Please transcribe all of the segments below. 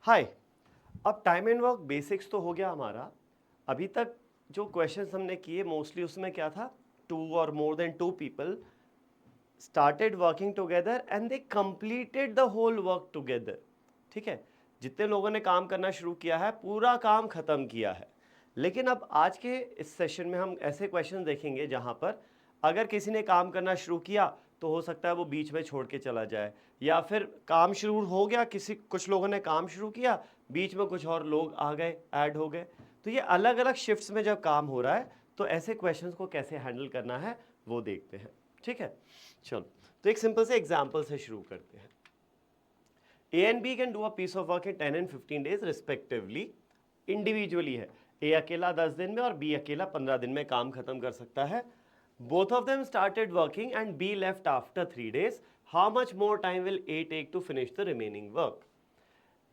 हाय। अब time and work basics तो हो गया हमारा। अभी तक जो क्वेश्चंस हमने किए मोस्टली उसमें क्या था, टू और more than two people started working together and they completed the whole work together. ठीक है, जितने लोगों ने काम करना शुरू किया है पूरा काम खत्म किया है। लेकिन अब आज के इस सेशन में हम ऐसे क्वेश्चन देखेंगे जहां पर अगर किसी ने काम करना शुरू किया तो हो सकता है वो बीच में छोड़ के चला जाए, या फिर काम शुरू हो गया, कुछ लोगों ने काम शुरू किया, बीच में कुछ और लोग आ गए, ऐड हो गए। तो ये अलग अलग शिफ्ट्स में जब काम हो रहा है तो ऐसे क्वेश्चंस को कैसे हैंडल करना है वो देखते हैं। ठीक है, चलो तो एक सिंपल से एग्जाम्पल से शुरू करते हैं। A and B can do a piece of work in 10 and 15 days respectively. Individually है, ए अकेला 10 दिन में और बी अकेला 15 दिन में काम खत्म कर सकता है। Both of them started working and B left after 3 days। How much more time will A take to finish the remaining work.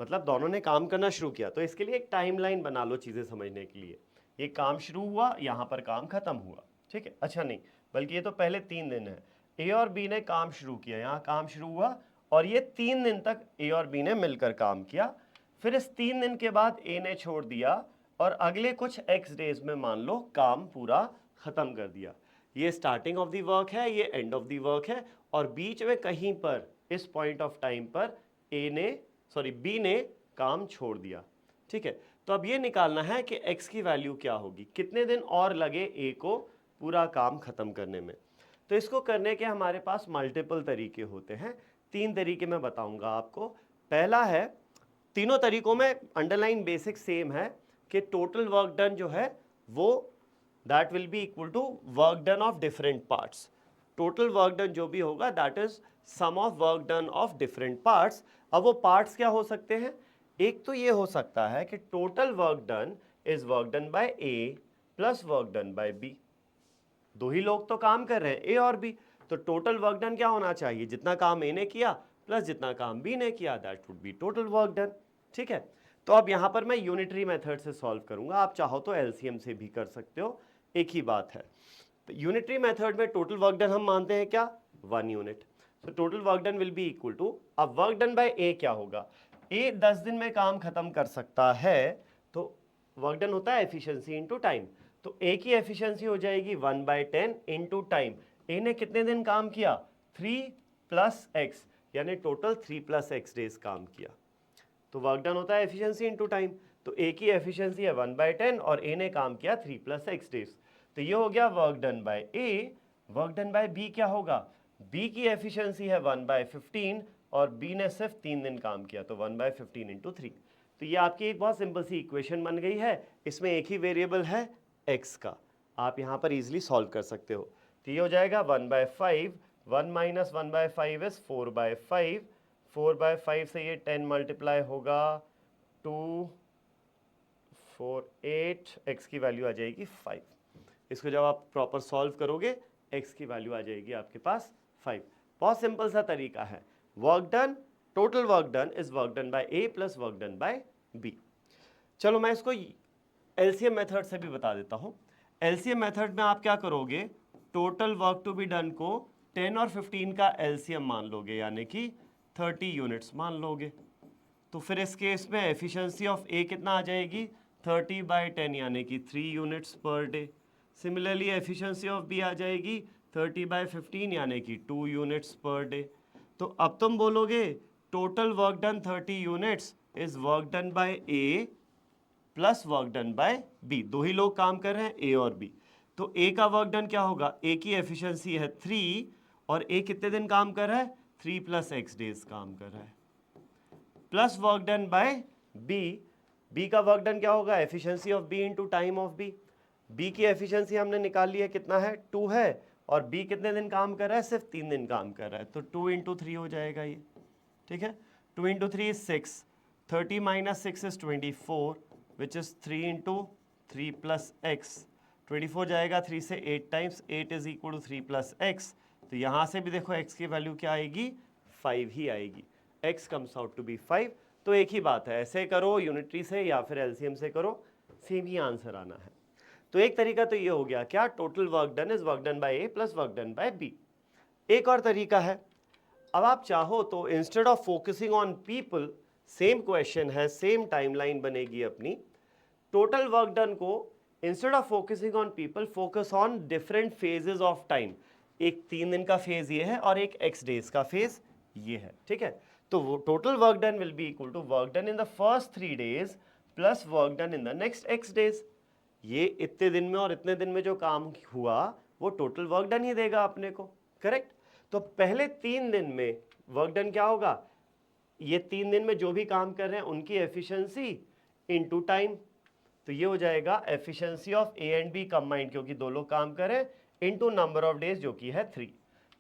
मतलब दोनों ने काम करना शुरू किया, तो इसके लिए एक टाइमलाइन बना लो चीजें समझने के लिए। ये काम शुरू हुआ, यहां पर काम खत्म हुआ। ठीक है, अच्छा नहीं, बल्कि ये तो पहले 3 दिन है। ए और बी ने काम शुरू किया, यहाँ काम शुरू हुआ और ये 3 दिन तक ए और बी ने मिलकर काम किया। फिर इस 3 दिन के बाद ए ने छोड़ दिया और अगले कुछ एक्स डेज में मान लो काम पूरा खत्म कर दिया। ये स्टार्टिंग ऑफ द वर्क है, ये एंड ऑफ द वर्क है, और बीच में कहीं पर इस पॉइंट ऑफ टाइम पर बी ने काम छोड़ दिया। ठीक है, तो अब ये निकालना है कि x की वैल्यू क्या होगी, कितने दिन और लगे a को पूरा काम खत्म करने में। तो इसको करने के हमारे पास मल्टीपल तरीके होते हैं। 3 तरीके मैं बताऊंगा आपको। पहला है, तीनों तरीकों में अंडरलाइन बेसिक सेम है कि टोटल वर्क डन जो है वो that will be equal to work done of different parts. Total work done जो भी होगा that is sum of work done of different parts. अब वो पार्ट्स क्या हो सकते हैं, एक तो ये हो सकता है कि total work done is work done by A plus work done by B. दो ही लोग तो काम कर रहे हैं, ए और बी, तो टोटल वर्क डन क्या होना चाहिए, जितना काम ए ने किया प्लस जितना काम बी ने किया, that would be total work done. ठीक है, तो अब यहां पर मैं यूनिटरी मेथड से सॉल्व करूंगा, आप चाहो तो एलसीएम से भी कर सकते हो, एक ही बात है। तो यूनिटरी मेथड में टोटल वर्क डन हम मानते हैं क्या, 1 यूनिट। तो total work done will be equal to, अब वर्क डन बाय ए क्या होगा, ए 10 दिन में काम खत्म कर सकता है, तो वर्क डन होता है एफिशिएंसी इनटू टाइम। तो ए की एफिशिएंसी हो जाएगी 1/10 इनटू टाइम। ए ने कितने दिन काम किया, 3 प्लस एक्स, यानी टोटल 3 प्लस एक्स डेज काम किया। तो वर्क डन होता है एफिशिएंसी इनटू टाइम, तो ए की एफिशिएंसी है 1/10 और ए ने काम किया 3 प्लस एक्स डेज। तो ये हो गया work done by A. Work done by B क्या होगा, बी की एफिशिएंसी है 1/15 और बी ने सिर्फ 3 दिन काम किया, तो 1/15 इंटू 3। तो ये आपकी एक बहुत सिंपल सी इक्वेशन बन गई है। इसमें एक ही वेरिएबल है एक्स का, आप यहाँ पर इजीली सॉल्व कर सकते हो। तो ये हो जाएगा 1/5, 1 माइनस 1/5 इज 4/5, 4/5 से ये 10 मल्टीप्लाई होगा 2 4 8, एक्स की वैल्यू आ जाएगी 5। इसको जब आप प्रॉपर सॉल्व करोगे एक्स की वैल्यू आ जाएगी आपके पास 5। बहुत सिंपल सा तरीका है। Work done, total work done is work done by A plus work done by B. चलो मैं इसको एलसीएम मेथड से भी बता देता हूं। एलसीएम मेथड में आप क्या करोगे, total work to be done को 10 और 15 का एलसीएम मान लोगे, यानी कि 30 यूनिट्स मान लोगे। तो फिर इस केस में एफिशिएंसी ऑफ ए कितना आ जाएगी, 30/10 यानी कि 3 यूनिट्स पर day. Similarly efficiency of B आ जाएगी 30/15 यानी कि 2 यूनिट्स पर डे। तो अब तुम बोलोगे total work done 30 units is work done by A plus work done by B. दो ही लोग काम कर रहे हैं, ए और बी। तो ए का वर्क डन क्या होगा, ए की एफिशिएंसी है 3 और ए कितने दिन काम कर रहा है, 3 प्लस एक्स डेज काम कर रहा है, plus work done by B. B का वर्क डन क्या होगा, efficiency of B into time of B. B की एफिशिएंसी हमने निकाल ली है, कितना है, 2 है, और बी कितने दिन काम कर रहा है, सिर्फ 3 दिन काम कर रहा है, तो 2 इंटू 3 हो जाएगा ये। ठीक है, 2 into 3 is 6, 30 minus 6 is 24 which is 3 into 3 plus x. 24 जाएगा 3 से 8 times, 8 is equal to 3 plus x. तो यहाँ से भी देखो x की वैल्यू क्या आएगी, 5 ही आएगी। x comes out to be 5। तो एक ही बात है, ऐसे करो यूनिटरी से या फिर एलसीएम से करो, सेम ही आंसर आना है। तो एक तरीका तो ये हो गया क्या, total work done is work done by A plus work done by B. एक और तरीका है, अब आप चाहो तो instead of focusing on people same question है, सेम टाइमलाइन बनेगी अपनी। टोटल वर्क डन को instead of focusing on people, focus on different phases of time. एक 3 दिन का फेज ये है और एक x डेज का फेज ये है, ठीक है। तो total work done will be equal to work done in the first 3 days plus work done in the next x days. ये इतने दिन में और इतने दिन में जो काम हुआ वो टोटल वर्क डन ही देगा अपने को, करेक्ट। तो पहले 3 दिन में वर्क डन क्या होगा, ये 3 दिन में जो भी काम कर रहे हैं उनकी एफिशिएंसी इनटू टाइम। तो ये हो जाएगा efficiency of A and B combined, क्योंकि दो लोग काम कर रहे हैं, इनटू नंबर ऑफ डेज जो कि है 3।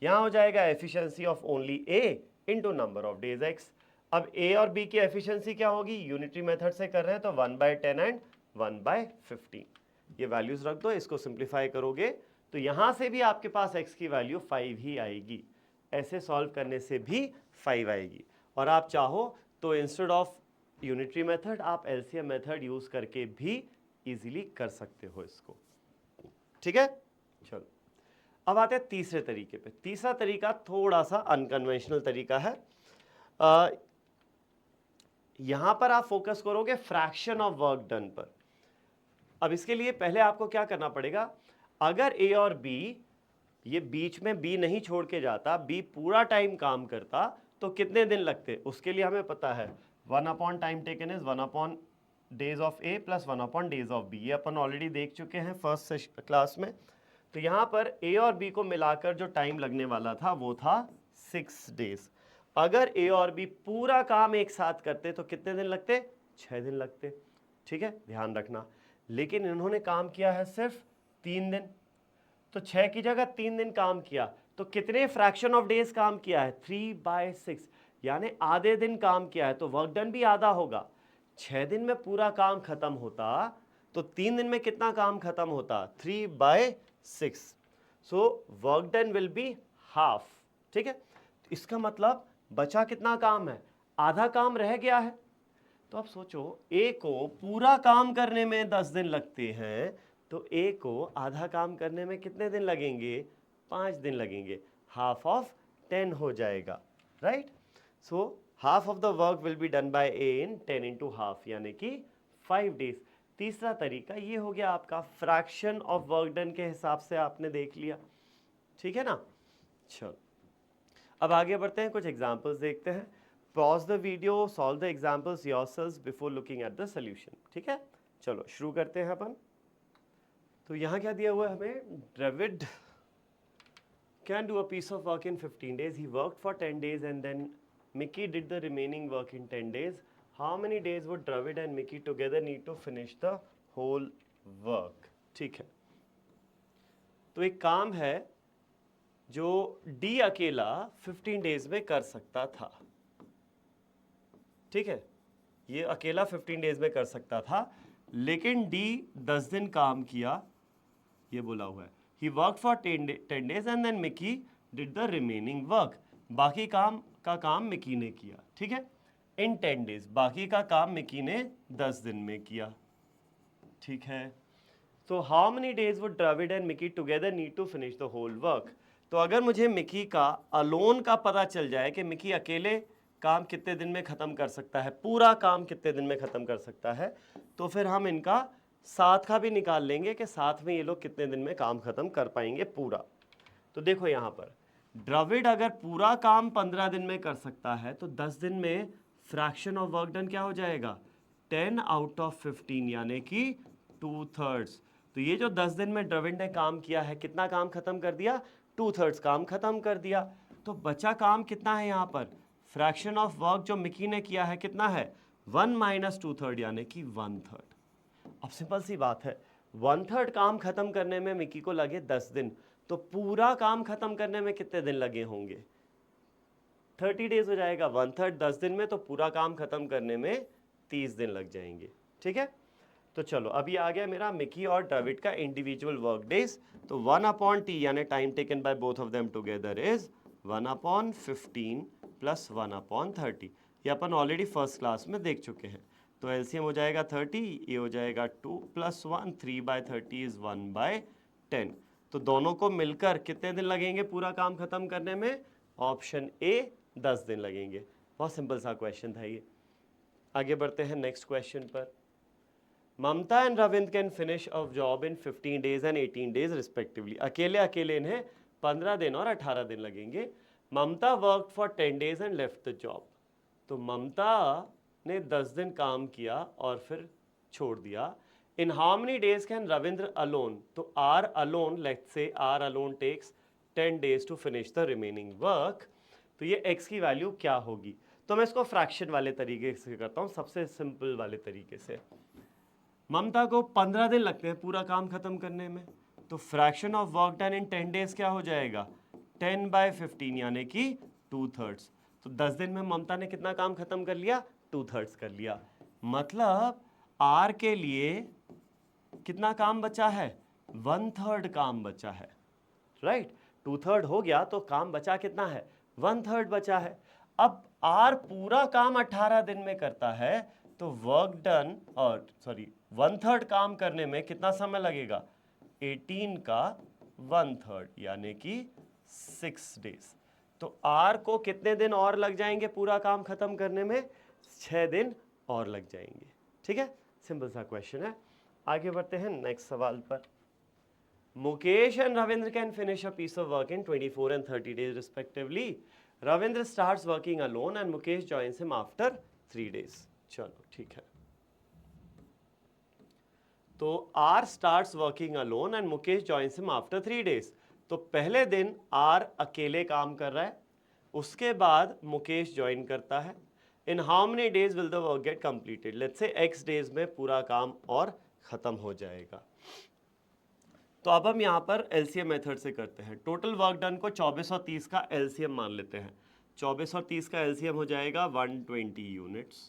यहां हो जाएगा efficiency of only A into number of days x. अब ए और बी की एफिशिएंसी क्या होगी, यूनिटरी मेथड से कर रहे हैं तो 1/10 एंड 1/15। ये वैल्यूज रख दो, इसको सिंप्लीफाई करोगे तो यहां से भी आपके पास x की वैल्यू 5 ही आएगी। ऐसे सॉल्व करने से भी 5 आएगी। और आप चाहो तो इंस्टेड ऑफ यूनिटरी मेथड आप एलसीएम मेथड यूज करके भी इजीली कर सकते हो इसको, ठीक है। चलो अब आते हैं तीसरे तरीके पे। तीसरा तरीका थोड़ा सा अनकन्वेंशनल तरीका है। यहां पर आप फोकस करोगे फ्रैक्शन ऑफ वर्क डन पर। अब इसके लिए पहले आपको क्या करना पड़ेगा, अगर ए और बी, ये बीच में बी नहीं छोड़ के जाता, बी पूरा टाइम काम करता तो कितने दिन लगते, उसके लिए हमें पता है 1 upon time taken is 1 upon days of A plus 1 upon days of B. ये अपन ऑलरेडी देख चुके हैं फर्स्ट क्लास में। तो यहाँ पर ए और बी को मिलाकर जो टाइम लगने वाला था वो था 6 डेज। अगर ए और बी पूरा काम एक साथ करते तो कितने दिन लगते, 6 दिन लगते, ठीक है, ध्यान रखना। लेकिन इन्होंने काम किया है सिर्फ 3 दिन, तो 6 की जगह 3 दिन काम किया तो कितने फ्रैक्शन ऑफ डेज काम किया है, 3/6, यानी आधे दिन काम किया है। तो वर्क डन भी आधा होगा। 6 दिन में पूरा काम खत्म होता तो 3 दिन में कितना काम खत्म होता, 3/6। So work done will be half, ठीक है। इसका मतलब बचा कितना काम है, आधा काम रह गया है। तो आप सोचो ए को पूरा काम करने में 10 दिन लगते हैं, तो ए को आधा काम करने में कितने दिन लगेंगे, 5 दिन लगेंगे। हाफ ऑफ 10 हो जाएगा, right. So half of the work will be done by A in 10 into half, यानी कि 5 डेज। तीसरा तरीका ये हो गया आपका फ्रैक्शन ऑफ वर्क डन के हिसाब से आपने देख लिया, ठीक है ना। चलो अब आगे बढ़ते हैं, कुछ एग्जाम्पल्स देखते हैं। Pause the video, solve the examples yourselves before looking at the solution, ठीक है। चलो शुरू करते हैं अपन। तो यहाँ क्या दिया हुआ है हमें, ड्रेविड can do a piece of work in 15 days. He worked for 10 days and then Mickey did the remaining work in 10 days. How many days would Dravid and Mickey together need to finish the whole work? ठीक है, तो एक काम है जो D अकेला 15 days में कर सकता था, ठीक है, ये अकेला 15 डेज में कर सकता था, लेकिन डी 10 दिन काम किया, ये बोला हुआ है। He worked for 10 days and then Mickey did the remaining work. बाकी काम का काम मिकी ने किया, ठीक है, in 10 days। बाकी का काम मिकी ने 10 दिन में किया, ठीक है। तो how many days would Dravid and Mickey together need to finish the whole work? तो अगर मुझे मिकी का अलोन का पता चल जाए कि मिकी अकेले काम कितने दिन में ख़त्म कर सकता है, पूरा काम कितने दिन में ख़त्म कर सकता है, तो फिर हम इनका साथ का भी निकाल लेंगे कि साथ में ये लोग कितने दिन में काम खत्म कर पाएंगे पूरा। तो देखो यहाँ पर द्रविड अगर पूरा काम 15 दिन में कर सकता है तो 10 दिन में फ्रैक्शन ऑफ वर्क डन क्या हो जाएगा, 10 आउट ऑफ 15, यानी कि 2/3। तो ये जो 10 दिन में द्रविड ने काम किया है, कितना काम खत्म कर दिया, 2/3 काम खत्म कर दिया। तो बचा काम कितना है यहाँ पर, फ्रैक्शन ऑफ वर्क जो मिकी ने किया है कितना है, 1 - 2/3, यानी कि 1/3। अब सिंपल सी बात है, 1/3 काम खत्म करने में मिकी को लगे 10 दिन, तो पूरा काम खत्म करने में कितने दिन लगे होंगे, 30 डेज हो जाएगा। 1/3 10 दिन में, तो पूरा काम खत्म करने में 30 दिन लग जाएंगे, ठीक है। तो चलो अभी आ गया मेरा मिकी और ड्रेविड का इंडिविजुअल वर्क डेज। तो 1/t यानी time taken by both of them together is 1/15 + 1/30। ये अपन ऑलरेडी फर्स्ट क्लास में देख चुके हैं। तो एलसीएम हो जाएगा 30, ये हो जाएगा 2 + 1, 3/30 इज 1/10। तो दोनों को मिलकर कितने दिन लगेंगे पूरा काम खत्म करने में, ऑप्शन ए 10 दिन लगेंगे। बहुत सिंपल सा क्वेश्चन था ये, आगे बढ़ते हैं नेक्स्ट क्वेश्चन पर। Mamata and Ravindra can finish a job in 15 days and 18 days respectively. अकेले अकेले इन्हें 15 दिन और 18 दिन लगेंगे। Mamata work for 10 days and left the job. तो ममता ने 10 दिन काम किया और फिर छोड़ दिया। In how many days can Ravindra alone, तो R alone, let's say R alone takes 10 days to finish the remaining work. तो ये x की वैल्यू क्या होगी? तो मैं इसको फ्रैक्शन वाले तरीके से करता हूँ, सबसे सिंपल वाले तरीके से। ममता को 15 दिन लगते हैं पूरा काम खत्म करने में, तो fraction of work done in 10 days क्या हो जाएगा? 10/15 यानी कि 2/3। तो 10 दिन में ममता ने कितना काम खत्म कर लिया? 2/3 कर लिया। मतलब आर के लिए कितना काम बचा है? 1/3 काम बचा है, राइट? 2/3 हो गया तो काम बचा कितना है? 1/3 बचा है। अब आर पूरा काम 18 दिन में करता है, तो वर्क डन, और सॉरी 1/3 काम करने में कितना समय लगेगा? 18 का 1/3 यानी कि 6 डेज। तो आर को कितने दिन और लग जाएंगे पूरा काम खत्म करने में? 6 दिन और लग जाएंगे। ठीक है, सिंपल सा क्वेश्चन है। आगे बढ़ते हैं नेक्स्ट सवाल पर। Mukesh and Ravindra can finish a piece of work in 24 and 30 days respectively. Ravindra starts working alone and Mukesh joins him after 3 days. चलो ठीक है। तो R starts working alone and Mukesh joins him after 3 days. तो पहले दिन R अकेले काम कर रहा है, उसके बाद मुकेश ज्वाइन करता है। In how many days will the work get completed? Let's say X days में पूरा काम और खत्म हो जाएगा। तो अब हम यहाँ पर एलसीएम मेथड से करते हैं। टोटल वर्क डन को 24 और 30 का एलसीएम मान लेते हैं। 24 और 30 का एलसीएम हो जाएगा 120 यूनिट्स।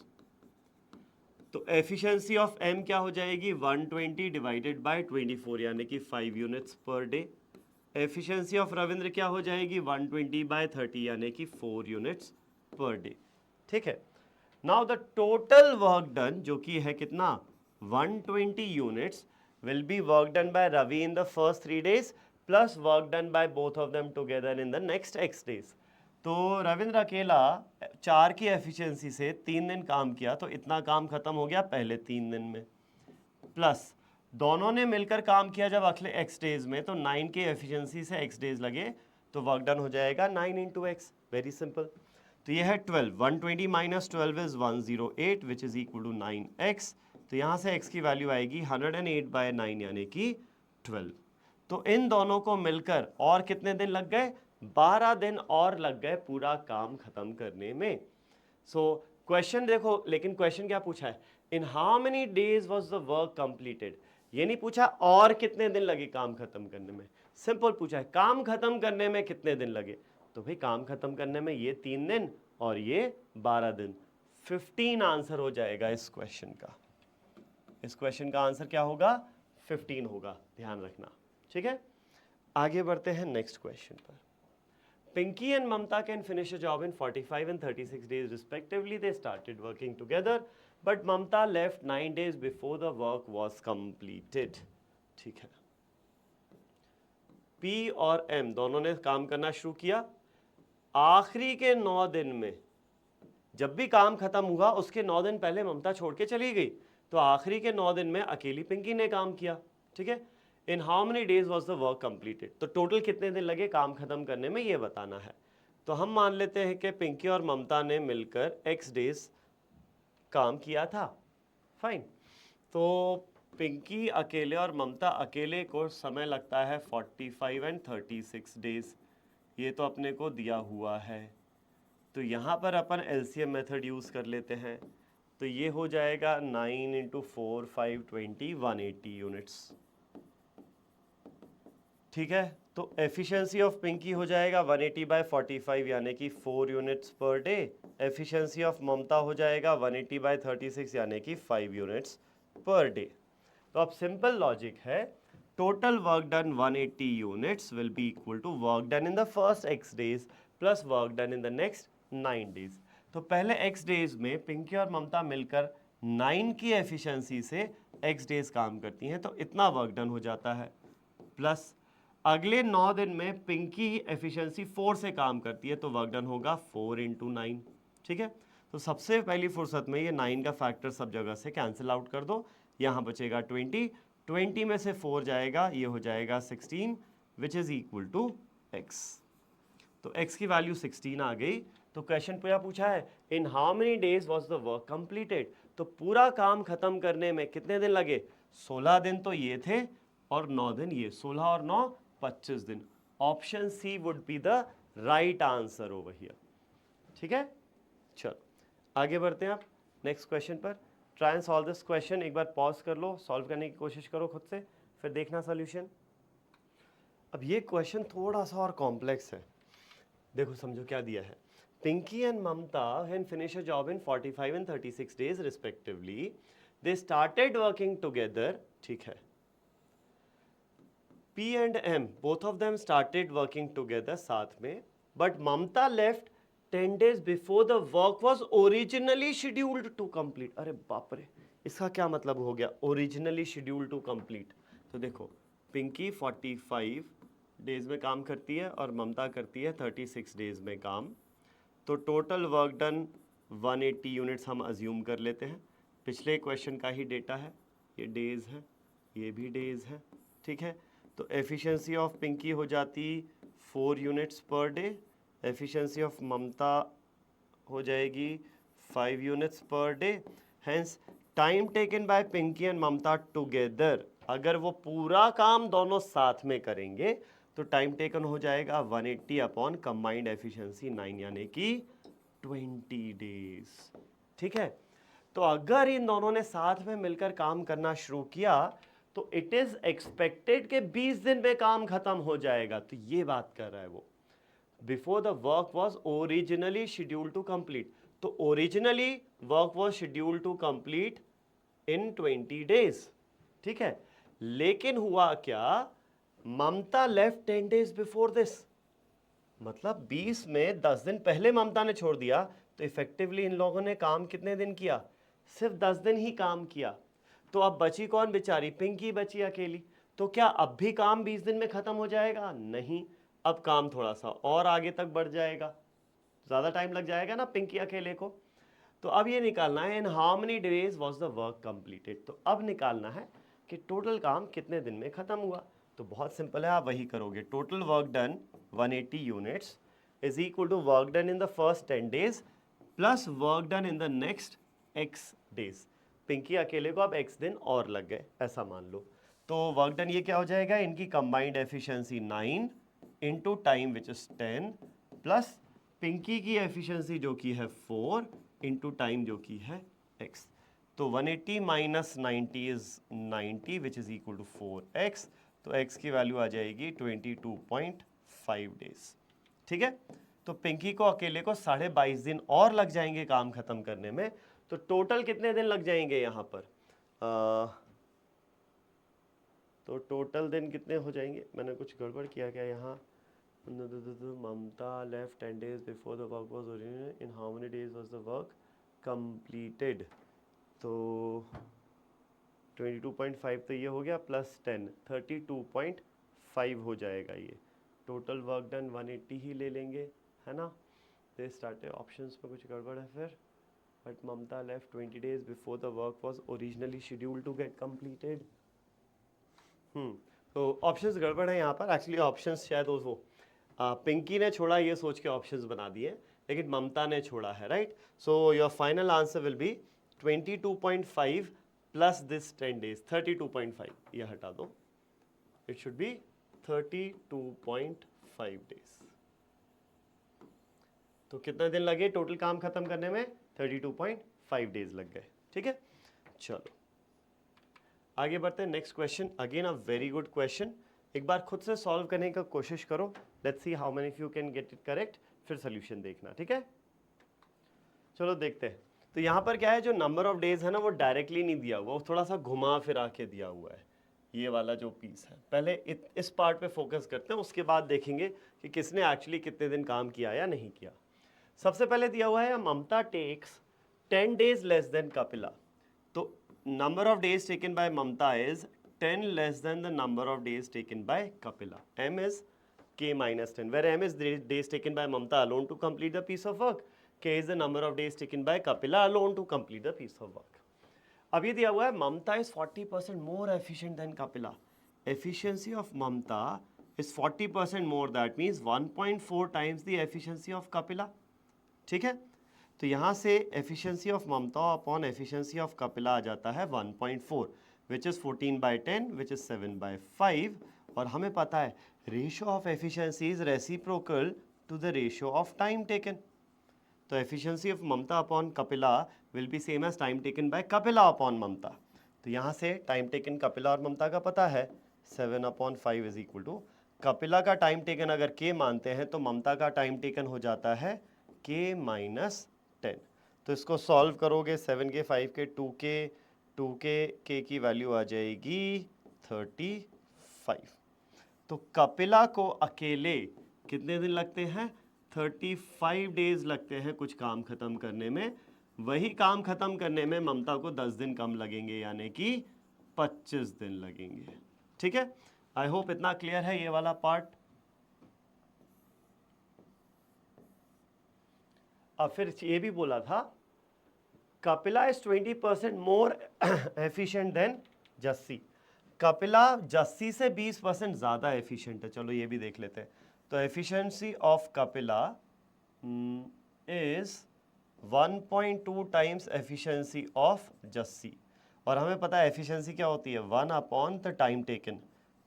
तो एफिशिएंसी ऑफ एम क्या हो जाएगी? 120 डिवाइडेड बाय 24 यानी कि 5 units per day. Efficiency of Ravindra क्या हो जाएगी? 120 बाय 30 यानी कि 4 यूनिट्स पर डे। ठीक है, now the total work done जो कि है कितना? 120 units will be work done by Ravi in the first 3 days plus work done by both of them together in the next X days. तो रविंद्र अकेला 4 की efficiency से 3 दिन काम किया, तो इतना काम खत्म हो गया पहले 3 दिन में, प्लस दोनों ने मिलकर काम किया जब अगले X डेज में, तो 9 की एफिशिएंसी से X डेज लगे, तो वर्क डन हो जाएगा 9 into X। Very simple. तो ये है 12, 120 minus 12 is 108 which is equal to 9x। तो यहाँ से x की वैल्यू आएगी 108/9 यानी कि 12। तो इन दोनों को मिलकर और कितने दिन लग गए? 12 दिन और लग गए पूरा काम खत्म करने में। सो क्वेश्चन देखो, लेकिन क्वेश्चन क्या पूछा है? In how many days was the work completed. ये नहीं पूछा और कितने दिन लगे काम खत्म करने में, सिंपल पूछा है काम खत्म करने में कितने दिन लगे। तो भाई काम खत्म करने में ये 3 दिन और ये 12 दिन, 15 आंसर हो जाएगा इस क्वेश्चन का। इस क्वेश्चन का आंसर क्या होगा? 15 होगा, ध्यान रखना। ठीक है, आगे बढ़ते हैं नेक्स्ट क्वेश्चन पर। Pinky and Mamta can finish a job in 45 and 36 days respectively. They started working together, but Mamta left 9 days before the work was completed. ठीक है, P और M दोनों ने काम करना शुरू किया। आखिरी के 9 दिन में, जब भी काम खत्म हुआ उसके 9 दिन पहले ममता छोड़ के चली गई, तो आखिरी के 9 दिन में अकेली पिंकी ने काम किया। ठीक है, in how many days was the work completed. तो टोटल कितने दिन लगे काम खत्म करने में, ये बताना है। तो हम मान लेते हैं कि पिंकी और ममता ने मिलकर x डेज काम किया था। फाइन, तो पिंकी अकेले और ममता अकेले को समय लगता है 45 एंड 36 डेज। ये तो अपने को दिया हुआ है, तो यहाँ पर अपन एलसीएम मेथड यूज़ कर लेते हैं। तो ये हो जाएगा 9 × 4 5 20 180 यूनिट्स। ठीक है, तो एफिशिएंसी ऑफ पिंकी हो जाएगा 180/45 यानी कि 4 units per day. Efficiency of ममता हो जाएगा 180/36 यानी कि 5 यूनिट्स पर डे। तो अब सिंपल लॉजिक है, total work done 180 units will be equal to work done in the first x days plus work done in the next 9 days. तो पहले x डेज में पिंकी और ममता मिलकर 9 की एफिशिएंसी से x डेज काम करती हैं, तो इतना वर्क डन हो जाता है, प्लस अगले 9 दिन में पिंकी एफिशिएंसी 4 से काम करती है, तो वर्क डन होगा 4 × 9। ठीक है, तो सबसे पहली फुर्सत में ये 9 का फैक्टर सब जगह से कैंसिल आउट कर दो, यहाँ बचेगा 20, 20 में से 4 जाएगा, ये हो जाएगा 16 which is equal to x। तो x की वैल्यू 16 आ गई। तो क्वेश्चन पूछा है in how many days was the work completed, तो पूरा काम खत्म करने में कितने दिन लगे? 16 दिन तो ये थे और 9 दिन ये, 16 और 9 25 दिन। Option C would be the right answer over here. ठीक है, चलो आगे बढ़ते हैं आप नेक्स्ट क्वेश्चन पर। Try and solve this question. एक बार पॉज कर लो, सॉल्व करने की कोशिश करो खुद से, फिर देखना सॉल्यूशन। अब ये क्वेश्चन थोड़ा सा और कॉम्प्लेक्स है। देखो समझो क्या दिया है। Pinky and Mamta can finish a job in 45 and 36 days respectively. They started working together. ठीक है, P and M both of them started working together साथ में, but Mamta left 10 days before the work was originally scheduled to complete. अरे बाप रे, इसका क्या मतलब हो गया originally scheduled to complete? तो देखो पिंकी 45 डेज में काम करती है और ममता करती है 36 डेज में काम। तो टोटल वर्क डन 180 यूनिट्स हम अज्यूम कर लेते हैं। पिछले क्वेश्चन का ही डेटा है, ये डेज है, ये भी डेज है। ठीक है, तो एफिशिएंसी ऑफ पिंकी हो जाती 4 units per day, efficiency of ममता हो जाएगी 5 यूनिट्स पर day. Hence time taken by Pinki and Mamta together, अगर वो पूरा काम दोनों साथ में करेंगे तो टाइम टेकन हो जाएगा 180 अपॉन कंबाइंड एफिशिएंसी 9 यानी कि 20 डेज। ठीक है, तो अगर इन दोनों ने साथ में मिलकर काम करना शुरू किया तो इट इज एक्सपेक्टेड कि 20 दिन में काम खत्म हो जाएगा। तो ये बात कर रहा है वो, before the work was originally scheduled to complete. तो originally work was scheduled to complete in 20 days. ठीक है, लेकिन हुआ क्या, Mamata left 10 days before this, मतलब 20 में 10 दिन पहले ममता ने छोड़ दिया। तो इफेक्टिवली इन लोगों ने काम कितने दिन किया? सिर्फ 10 दिन ही काम किया। तो अब बची कौन बेचारी? पिंकी बची अकेली। तो क्या अब भी काम 20 दिन में खत्म हो जाएगा? नहीं, अब काम थोड़ा सा और आगे तक बढ़ जाएगा, ज़्यादा टाइम लग जाएगा ना पिंकी अकेले को। तो अब ये निकालना है in how many days was the work completed. तो अब निकालना है कि टोटल काम कितने दिन में खत्म हुआ। तो बहुत सिंपल है, आप वही करोगे। Total work done 180 units is equal to work done in the first 10 days plus work done in the next x days. Pinki अकेले को अब x दिन और लग गए, ऐसा मान लो। तो वर्क डन ये क्या हो जाएगा, इनकी combined efficiency 9 into time which is 10 plus Pinki की एफिशिएंसी जो की है 4 इंटू टाइम जो की है x। तो 180 minus 90 is 90 which is equal to 4x। तो x की वैल्यू आ जाएगी 22.5 डेज। ठीक है, तो पिंकी को अकेले को 22.5 दिन और लग जाएंगे काम खत्म करने में। तो टोटल कितने दिन लग जाएंगे यहाँ पर? तो टोटल दिन कितने हो जाएंगे? मैंने कुछ गड़बड़ किया क्या यहाँ? Mamata left 10 days before the work was original, in how many days was the work completed? तो 22.5 तो ये हो गया प्लस 10, 32.5 हो जाएगा ये। टोटल वर्क डन 180 ही ले लेंगे, है ना। दे स्टार्टेड, ऑप्शंस में कुछ गड़बड़ है फिर। But Mamta left 20 days before the work was originally scheduled to get completed. तो ऑप्शंस गड़बड़ है यहाँ पर। एक्चुअली ऑप्शंस शायद वो पिंकी ने छोड़ा ये सोच के ऑप्शंस बना दिए, लेकिन ममता ने छोड़ा है, right. So your final answer will be 22.5 plus this 10 days, 32.5। ये हटा दो, इट शुड बी 32.5 डेज। तो कितने दिन लगे टोटल काम खत्म करने में? 32.5 डेज लग गए। ठीक है, चलो आगे बढ़ते हैं। Next question, again a very good question. एक बार खुद से सॉल्व करने की कोशिश करो। Let's see how many of you can get it correct, फिर सोल्यूशन देखना। ठीक है, चलो देखते हैं। तो यहाँ पर क्या है, जो नंबर ऑफ डेज है ना वो डायरेक्टली नहीं दिया हुआ, वो थोड़ा सा घुमा फिरा के दिया हुआ है। ये वाला जो पीस है, पहले इस पार्ट पे फोकस करते हैं, उसके बाद देखेंगे कि किसने एक्चुअली कितने दिन काम किया या नहीं किया। सबसे पहले दिया हुआ है Mamata takes 10 days less than Kapila. तो number of days taken by Mamta is 10 less than the number of days taken by Kapila. M is k minus 10, where M is days taken by Mamta alone to complete the piece of work. K is the number of days taken by Kapila alone to complete the piece of work. अब ये दिया हुआ है ममता is 40% more efficient than Kapila. Efficiency of Mamta is 40% more. That means 1.4 times the efficiency of Kapila. ठीक है, तो यहाँ से efficiency of Mamta upon efficiency of Kapila आ जाता है 1.4, which is 14/10, which is 7/5. और हमें पता है ratio of efficiency is reciprocal to the ratio of time taken. तो efficiency of Mamta upon Kapila will be same as time taken by Kapila upon Mamta. तो यहाँ से time taken Kapila और Mamta का पता है 7/5 is equal to Kapila का time taken अगर K मानते हैं तो Mamta का time taken हो जाता है K minus 10. तो इसको सॉल्व करोगे 7 के 5 के 2 के K की वैल्यू आ जाएगी 35. तो कपिला को अकेले कितने दिन लगते हैं? 35 डेज लगते हैं कुछ काम खत्म करने में. वही काम खत्म करने में ममता को 10 दिन कम लगेंगे, यानी कि 25 दिन लगेंगे. ठीक है, आई होप इतना क्लियर है ये वाला पार्ट. अब फिर ये भी बोला था Kapila is 20% more efficient then Jassi. Kapila Jassi से 20% ज़्यादा एफिशिएंट है. चलो ये भी देख लेते हैं. तो efficiency of Kapila is 1.2 times efficiency of Jassi. और हमें पता है एफिशिएंसी क्या होती है? 1 अपॉन द टाइम टेकन.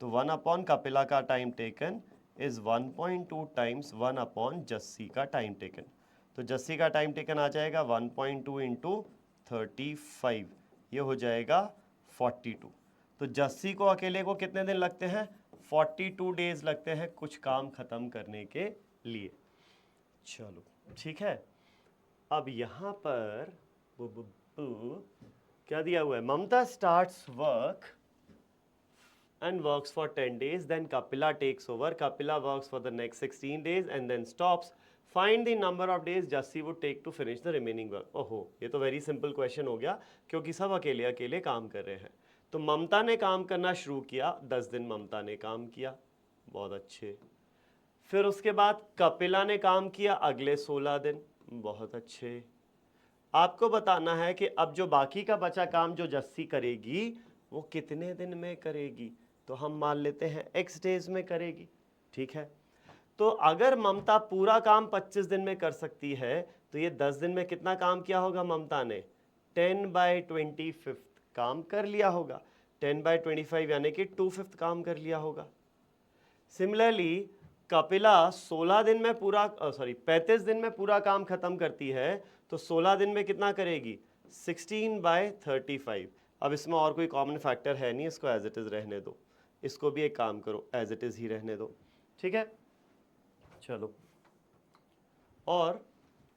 तो 1 अपॉन कपिला का time taken is 1.2 times 1 upon Jassi का टाइम टेकन. तो जस्सी का टाइम टेकन आ जाएगा 1.2 इंटू 35, ये हो जाएगा 42. तो जस्सी को अकेले को कितने दिन लगते हैं? 42 डेज लगते हैं कुछ काम खत्म करने के लिए. चलो ठीक है. अब यहाँ पर क्या दिया हुआ है? Mamata starts work and works for 10 days, then Kapila takes over. Kapila works for the next 16 days and then stops. Find the number of days Jassi would take to finish the remaining work. ओहो, ये तो very simple question हो गया क्योंकि सब अकेले अकेले काम कर रहे हैं. तो ममता ने काम करना शुरू किया, 10 दिन ममता ने काम किया, बहुत अच्छे. फिर उसके बाद कपिला ने काम किया अगले 16 दिन, बहुत अच्छे. आपको बताना है कि अब जो बाकी का बचा काम जो जस्सी करेगी वो कितने दिन में करेगी. तो हम मान लेते हैं x डेज में करेगी. ठीक है, तो अगर ममता पूरा काम 25 दिन में कर सकती है तो ये 10 दिन में कितना काम किया होगा ममता ने? 10/25 काम कर लिया होगा. 10/25 यानी कि 2/5 काम कर लिया होगा. सिमिलरली कपिला 16 दिन में पूरा 35 दिन में पूरा काम खत्म करती है तो 16 दिन में कितना करेगी? 16/35. अब इसमें और कोई कॉमन फैक्टर है नहीं, इसको एज इट इज़ रहने दो. इसको भी एक काम करो, एज इट इज़ ही रहने दो. ठीक है, चलो. और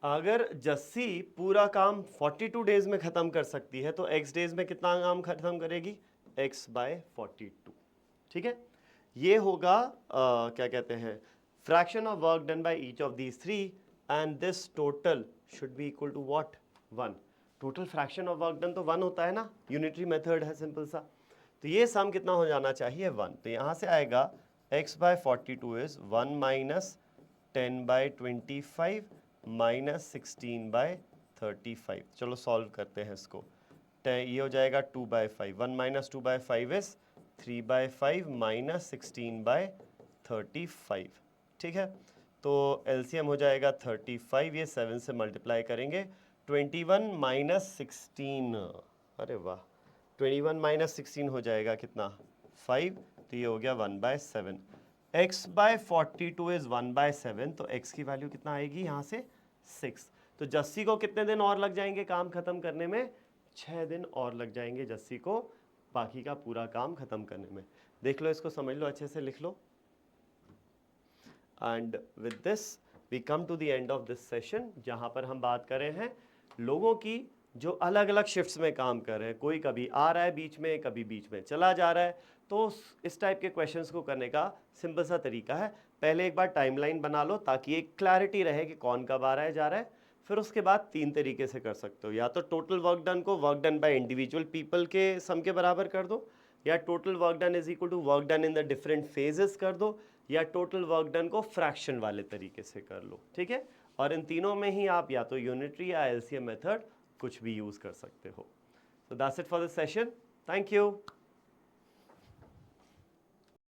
अगर जस्सी पूरा काम 42 डेज में ख़त्म कर सकती है तो x डेज में कितना काम ख़त्म करेगी? x/42. ठीक है, ये होगा क्या कहते हैं, fraction of work done by each of these three and this total should be equal to what? 1. Total fraction of work done तो 1 होता है ना, यूनिटरी मेथड है सिंपल सा. तो ये सम कितना हो जाना चाहिए? 1. तो यहाँ से आएगा x/42 इज 1 माइनस 10/25 माइनस 16/35. चलो सॉल्व करते हैं इसको. ये हो जाएगा 2/5. 1 माइनस 2/5 इज 3/5 माइनस 16/35. ठीक है, तो एलसीएम हो जाएगा 35. ये 7 से मल्टीप्लाई करेंगे. 21 माइनस 16, अरे वाह, 21 माइनस 16 हो जाएगा कितना? 5. तो ये हो गया 1/7. x/42 is 1/7. तो x की वैल्यू कितना आएगी यहाँ से? 6. तो जस्सी को कितने दिन और लग जाएंगे काम खत्म करने में? 6 दिन और लग जाएंगे जस्सी को बाकी का पूरा काम खत्म करने में. देख लो, इसको समझ लो, अच्छे से लिख लो. And with this we come to the end of this session, जहाँ पर हम बात कर रहे हैं लोगों की जो अलग अलग शिफ्ट्स में काम कर रहे हैं. कोई कभी आ रहा है बीच में, कभी बीच में चला जा रहा है. तो इस टाइप के क्वेश्चंस को करने का सिंपल सा तरीका है, पहले एक बार टाइमलाइन बना लो ताकि एक क्लैरिटी रहे कि कौन कब आ रहा है जा रहा है. फिर उसके बाद 3 तरीके से कर सकते हो. या तो टोटल वर्क डन को work done by individual people के सम के बराबर कर दो, या total work done is equal to work done in the different phases कर दो, या टोटल वर्क डन को फ्रैक्शन वाले तरीके से कर लो. ठीक है, और इन तीनों में ही आप या तो यूनिटरी या एलसीएम मेथड कुछ भी यूज़ कर सकते हो. So that's it for this session. Thank you.